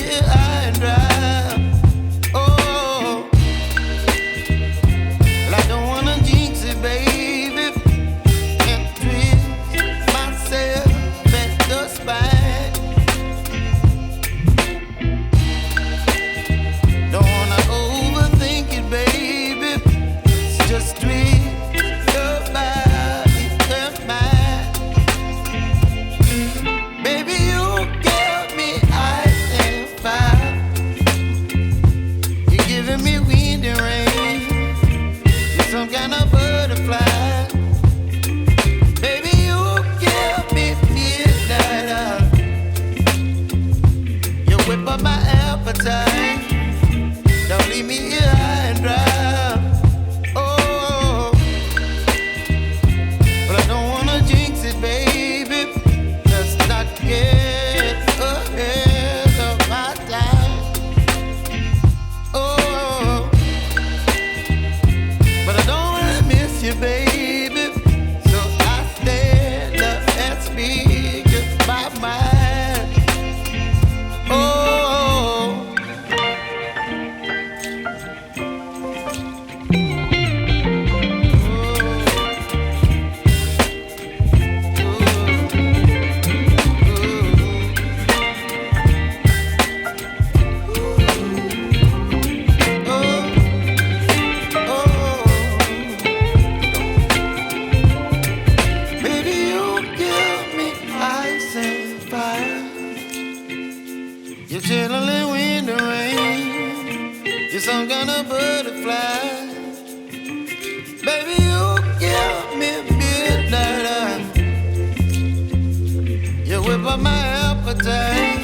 here high and dry. Oh, well, I don't wanna jinx it, baby, and twist myself at the spine. Don't wanna overthink it, baby. It's just twist your body and mine. Baby, you give me ice and fire. You're giving me wind and rain. You're some kind of butterfly. Baby, you give me midnight. You whip up my appetite. Don't leave me here high and dry. Oh, but I don't wanna jinx it, baby. Let's not get ahead of my time. Oh, but I don't wanna miss you, baby. So I stand up and speak my mind. Oh. Baby, you give me ice and fire. You're chilling wind and rain. You're some kind of butterfly. Baby, you give me midnight. You whip up my appetite.